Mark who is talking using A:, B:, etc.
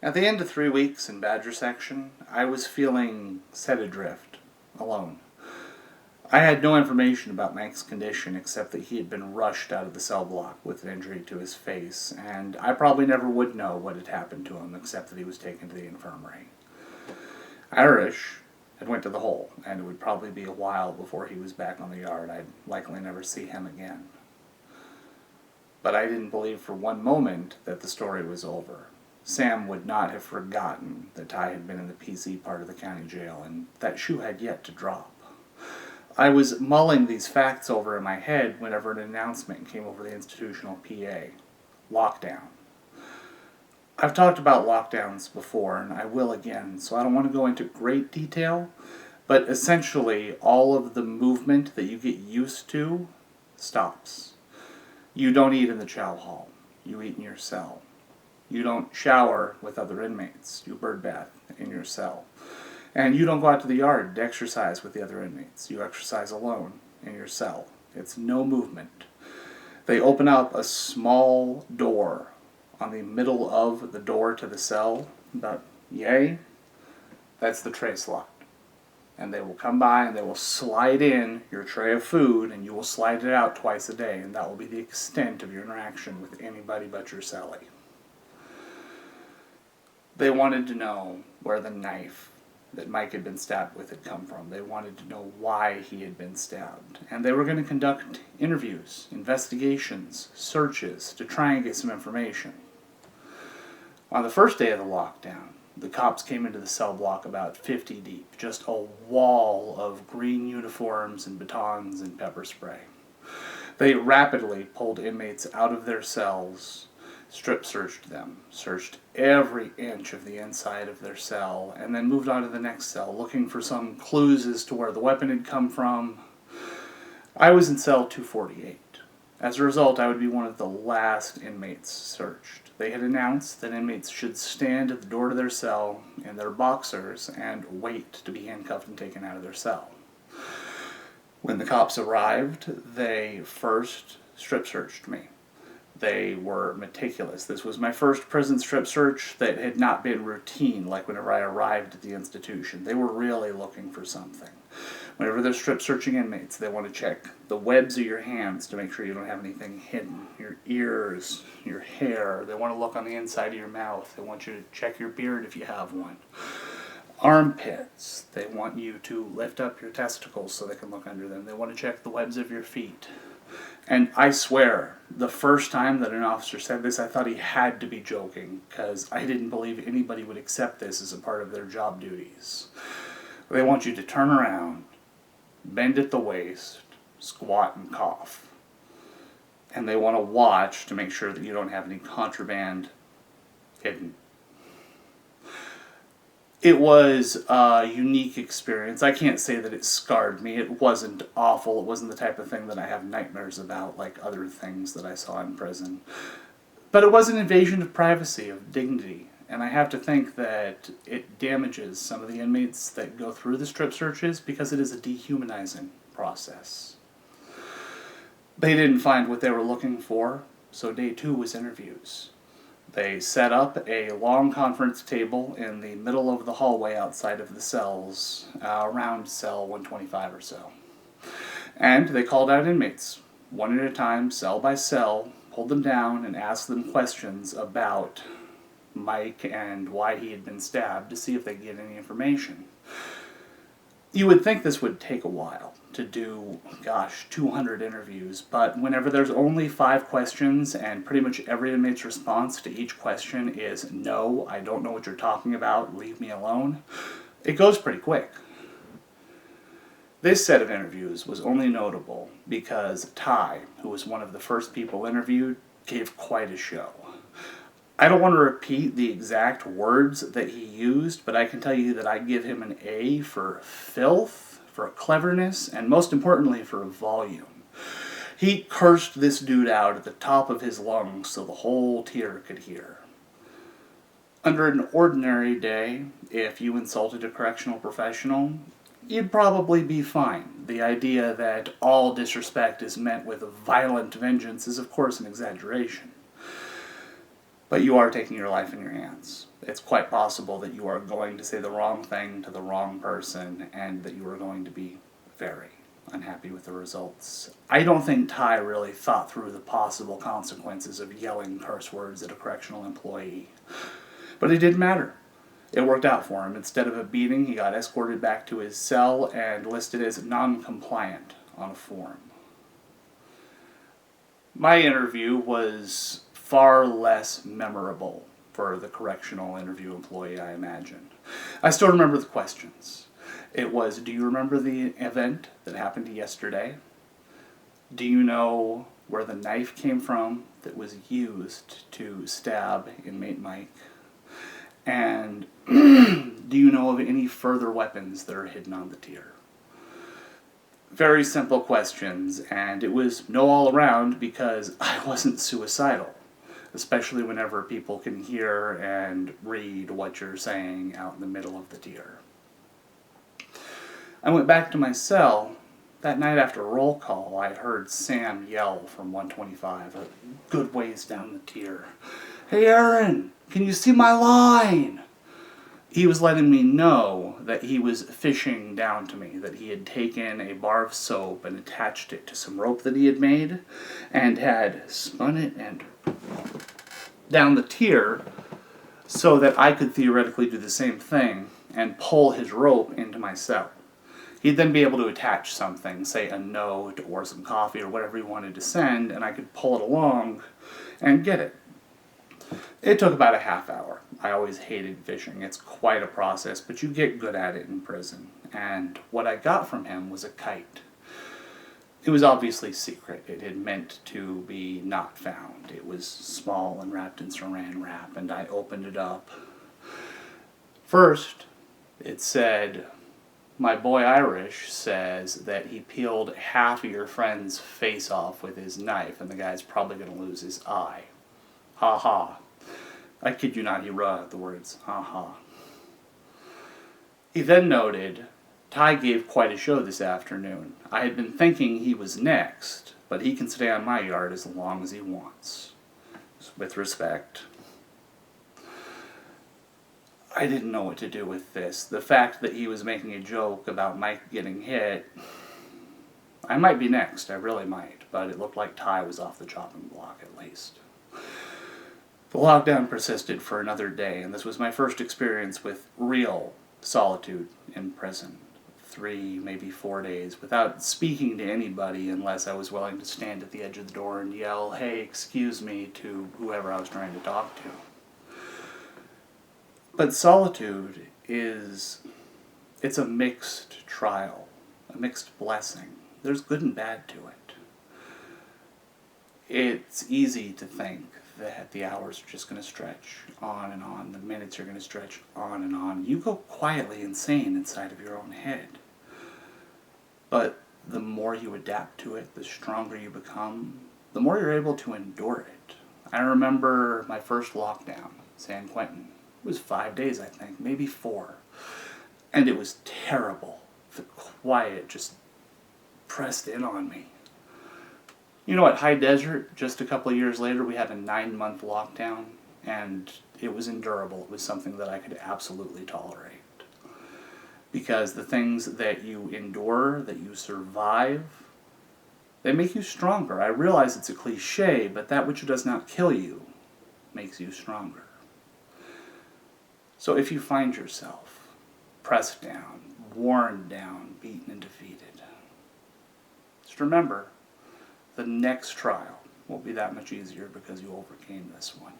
A: At the end of 3 weeks in Badger Section, I was feeling set adrift, alone. I had no information about Mike's condition except that he had been rushed out of the cell block with an injury to his face, and I probably never would know what had happened to him except that he was taken to the infirmary. Irish had went to the hole, and it would probably be a while before he was back on the yard. I'd likely never see him again. But I didn't believe for one moment that the story was over. Sam would not have forgotten that Ty had been in the PC part of the county jail, and that shoe had yet to drop. I was mulling these facts over in my head whenever an announcement came over the institutional PA. Lockdown. I've talked about lockdowns before, and I will again, so I don't want to go into great detail, but essentially all of the movement that you get used to stops. You don't eat in the chow hall. You eat in your cell. You don't shower with other inmates. You bird bath in your cell. And you don't go out to the yard to exercise with the other inmates. You exercise alone in your cell. It's no movement. They open up a small door on the middle of the door to the cell, about yay. That's the tray slot. And they will come by and they will slide in your tray of food, and you will slide it out twice a day, and that will be the extent of your interaction with anybody but your cellie. They wanted to know where the knife that Mike had been stabbed with had come from. They wanted to know why he had been stabbed. And they were going to conduct interviews, investigations, searches to try and get some information. On the first day of the lockdown, the cops came into the cell block about 50 deep, just a wall of green uniforms and batons and pepper spray. They rapidly pulled inmates out of their cells, strip searched them, searched every inch of the inside of their cell, and then moved on to the next cell, looking for some clues as to where the weapon had come from. I was in cell 248. As a result, I would be one of the last inmates searched. They had announced that inmates should stand at the door to their cell in their boxers and wait to be handcuffed and taken out of their cell. When the cops arrived, they first strip searched me. They were meticulous. This was my first prison strip search that had not been routine, like whenever I arrived at the institution. They were really looking for something. Whenever they're strip searching inmates, they want to check the webs of your hands to make sure you don't have anything hidden. Your ears, your hair. They want to look on the inside of your mouth. They want you to check your beard if you have one. Armpits. They want you to lift up your testicles so they can look under them. They want to check the webs of your feet. And I swear, the first time that an officer said this, I thought he had to be joking, because I didn't believe anybody would accept this as a part of their job duties. They want you to turn around, bend at the waist, squat, and cough. And they want to watch to make sure that you don't have any contraband hidden. It was a unique experience. I can't say that it scarred me. It wasn't awful. It wasn't the type of thing that I have nightmares about, like other things that I saw in prison. But it was an invasion of privacy, of dignity. And I have to think that it damages some of the inmates that go through the strip searches because it is a dehumanizing process. They didn't find what they were looking for, so day 2 was interviews. They set up a long conference table in the middle of the hallway outside of the cells, around cell 125 or so. And they called out inmates, one at a time, cell by cell, pulled them down and asked them questions about Mike and why he had been stabbed to see if they could get any information. You would think this would take a while to do, 200 interviews, but whenever there's only 5 questions and pretty much every inmate's response to each question is, "No, I don't know what you're talking about, leave me alone," it goes pretty quick. This set of interviews was only notable because Ty, who was one of the first people interviewed, gave quite a show. I don't want to repeat the exact words that he used, but I can tell you that I give him an A for filth, for cleverness, and most importantly for volume. He cursed this dude out at the top of his lungs so the whole tier could hear. Under an ordinary day, if you insulted a correctional professional, you'd probably be fine. The idea that all disrespect is met with violent vengeance is of course an exaggeration. But you are taking your life in your hands. It's quite possible that you are going to say the wrong thing to the wrong person and that you are going to be very unhappy with the results. I don't think Ty really thought through the possible consequences of yelling curse words at a correctional employee. But it didn't matter. It worked out for him. Instead of a beating, he got escorted back to his cell and listed as non-compliant on a form. My interview was far less memorable for the correctional interview employee, I imagine. I still remember the questions. It was, do you remember the event that happened yesterday? Do you know where the knife came from that was used to stab inmate Mike? And do you know of any further weapons that are hidden on the tier? Very simple questions, and it was no all around because I wasn't suicidal, especially whenever people can hear and read what you're saying out in the middle of the tier. I went back to my cell. That night after roll call, I heard Sam yell from 125, a good ways down the tier, "Hey Aaron, can you see my line?" He was letting me know that he was fishing down to me, that he had taken a bar of soap and attached it to some rope that he had made, and had spun it and down the tier so that I could theoretically do the same thing and pull his rope into my cell. He'd then be able to attach something, say a note or some coffee or whatever he wanted to send, and I could pull it along and get it. It took about a half hour. I always hated fishing. It's quite a process, but you get good at it in prison. And what I got from him was a kite. It was obviously secret. It had meant to be not found. It was small and wrapped in saran wrap, and I opened it up. First, it said, "My boy Irish says that he peeled half of your friend's face off with his knife, and the guy's probably going to lose his eye. Ha ha." I kid you not, he wrote out the words, ha ha. He then noted, "Ty gave quite a show this afternoon. I had been thinking he was next, but he can stay on my yard as long as he wants. With respect." I didn't know what to do with this. The fact that he was making a joke about Mike getting hit, I might be next, I really might, but it looked like Ty was off the chopping block at least. The lockdown persisted for another day, and this was my first experience with real solitude in prison. 3, maybe 4 days, without speaking to anybody unless I was willing to stand at the edge of the door and yell, "Hey, excuse me," to whoever I was trying to talk to. But solitude it's a mixed trial, a mixed blessing. There's good and bad to it. It's easy to think that the hours are just going to stretch on and on, the minutes are going to stretch on and on. You go quietly insane inside of your own head. But the more you adapt to it, the stronger you become, the more you're able to endure it. I remember my first lockdown, San Quentin. It was 5 days, I think, maybe 4. And it was terrible. The quiet just pressed in on me. You know, at High Desert, just a couple of years later, we had a 9-month lockdown, and it was endurable. It was something that I could absolutely tolerate. Because the things that you endure, that you survive, they make you stronger. I realize it's a cliche, but that which does not kill you makes you stronger. So if you find yourself pressed down, worn down, beaten and defeated, just remember, the next trial will be that much easier because you overcame this one.